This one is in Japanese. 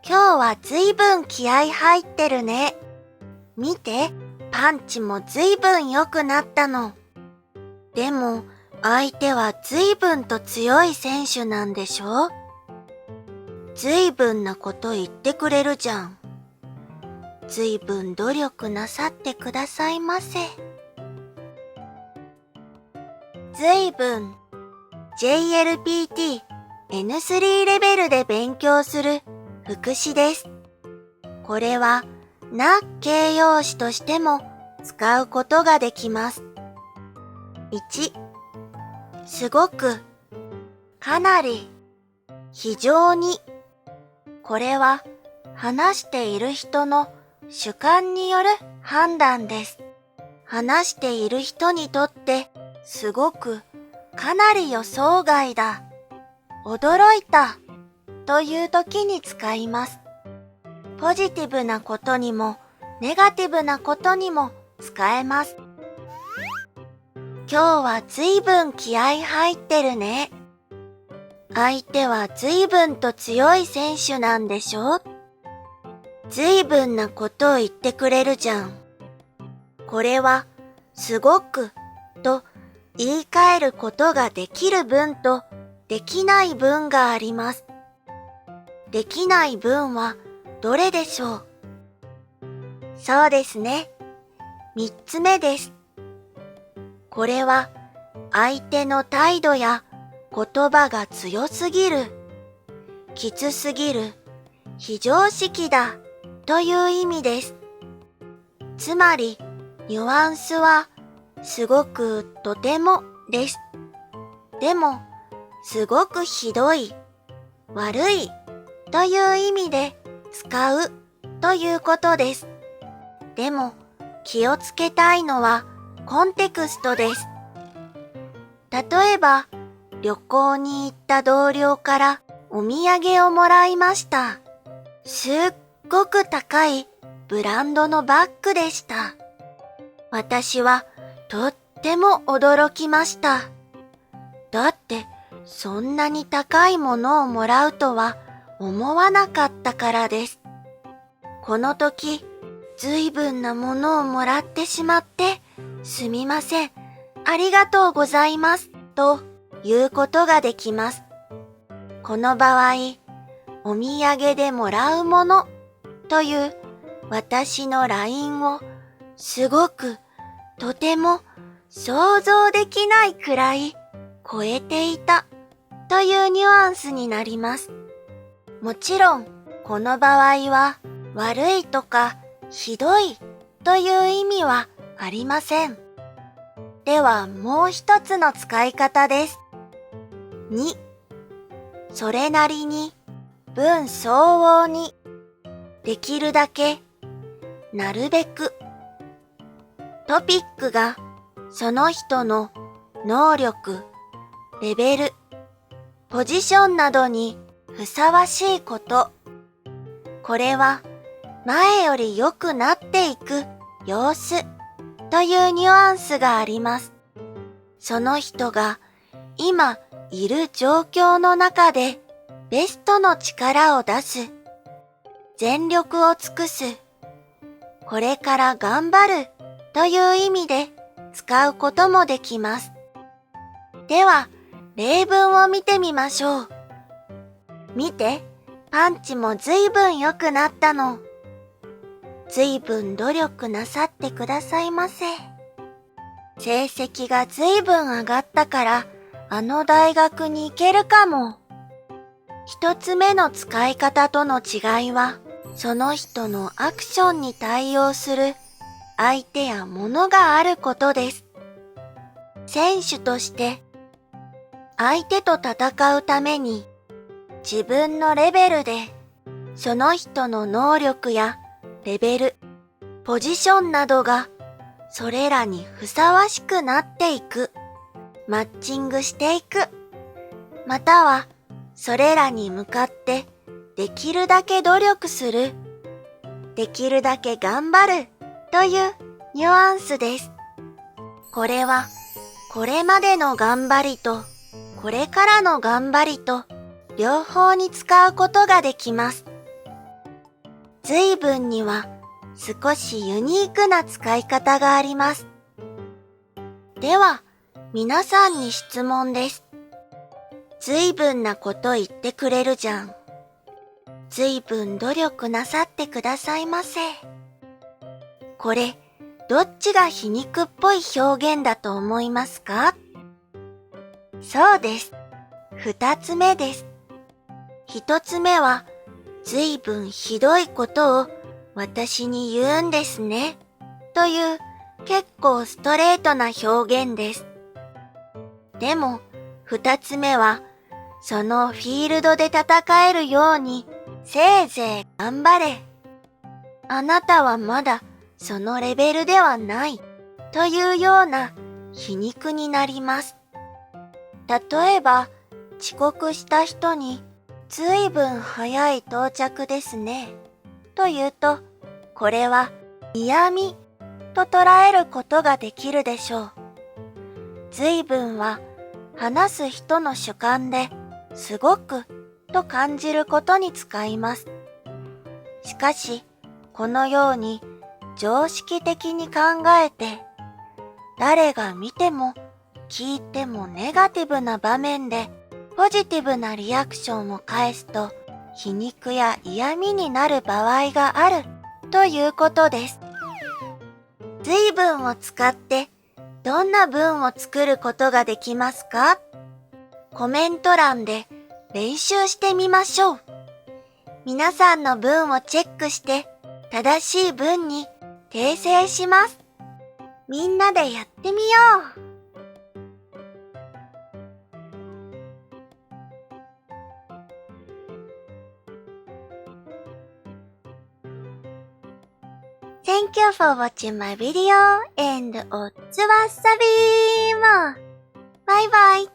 今日はずいぶん気合入ってるね。見て、パンチもずいぶん良くなったの。でも、相手はずいぶんと強い選手なんでしょ？ずいぶんなこと言ってくれるじゃん。ずいぶん努力なさってくださいませ。ずいぶん JLPT N3 レベルで勉強する副詞です。これはな形容詞としても使うことができます。1、すごく、かなり、非常に。これは話している人の主観による判断です。話している人にとってすごく、かなり予想外だ、驚いたという時に使います。ポジティブなことにもネガティブなことにも使えます。今日はずいぶん気合入ってるね。相手はずいぶんと強い選手なんでしょ？ずいぶんなことを言ってくれるじゃん。これはすごくと言い換えることができる文とできない文があります。できない文はどれでしょう？そうですね。3つ目です。これは相手の態度や言葉が強すぎる、きつすぎる、非常識だという意味です。つまりニュアンスはすごくとてもです。でもすごくひどい、悪いという意味で使うということです。でも気をつけたいのはコンテクストです。例えば旅行に行った同僚からお土産をもらいました。すっごく高いブランドのバッグでした。私はとっても驚きました。だってそんなに高いものをもらうとは思わなかったからです。この時、ずいぶんなものをもらってしまって、すみません、ありがとうございます、ということができます。この場合、お土産でもらうものという私のラインをすごく、とても想像できないくらい超えていたというニュアンスになります。もちろん、この場合は悪いとかひどいという意味はありません。ではもう一つの使い方です。2、それなりに、分相応に、できるだけ、なるべく。トピックがその人の能力、レベル、ポジションなどにふさわしいこと。これは前より良くなっていく様子というニュアンスがあります。その人が今いる状況の中でベストの力を出す、全力を尽くす、これから頑張るという意味で使うこともできます。では、例文を見てみましょう。見て、パンチもずいぶん良くなったの。ずいぶん努力なさってくださいませ。成績がずいぶん上がったから、あの大学に行けるかも。一つ目の使い方との違いは、その人のアクションに対応する相手や物があることです。選手として、相手と戦うために、自分のレベルで、その人の能力やレベル、ポジションなどが、それらにふさわしくなっていく、マッチングしていく、または、それらに向かってできるだけ努力する、できるだけ頑張るというニュアンスです。これは、これまでの頑張りと、これからの頑張りと、両方に使うことができます。随分には少しユニークな使い方があります。では、皆さんに質問です。随分なこと言ってくれるじゃん。随分努力なさってくださいませ。これ、どっちが皮肉っぽい表現だと思いますか？そうです。二つ目です。一つ目は、随分ひどいことを私に言うんですね、という結構ストレートな表現です。でも、二つ目は、そのフィールドで戦えるように、せいぜい頑張れ。あなたはまだそのレベルではない、というような皮肉になります。例えば、遅刻した人に、ずいぶん早い到着ですね、と言うと、これは嫌味と捉えることができるでしょう。ずいぶんは話す人の主観ですごくと感じることに使います。しかし、このように常識的に考えて、誰が見ても聞いてもネガティブな場面でポジティブなリアクションを返すと皮肉や嫌味になる場合があるということです。随分を使ってどんな文を作ることができますか？コメント欄で練習してみましょう。皆さんの文をチェックして正しい文に訂正します。みんなでやってみよう。Thank you for watching my video and おつわさびーも。バイバイ。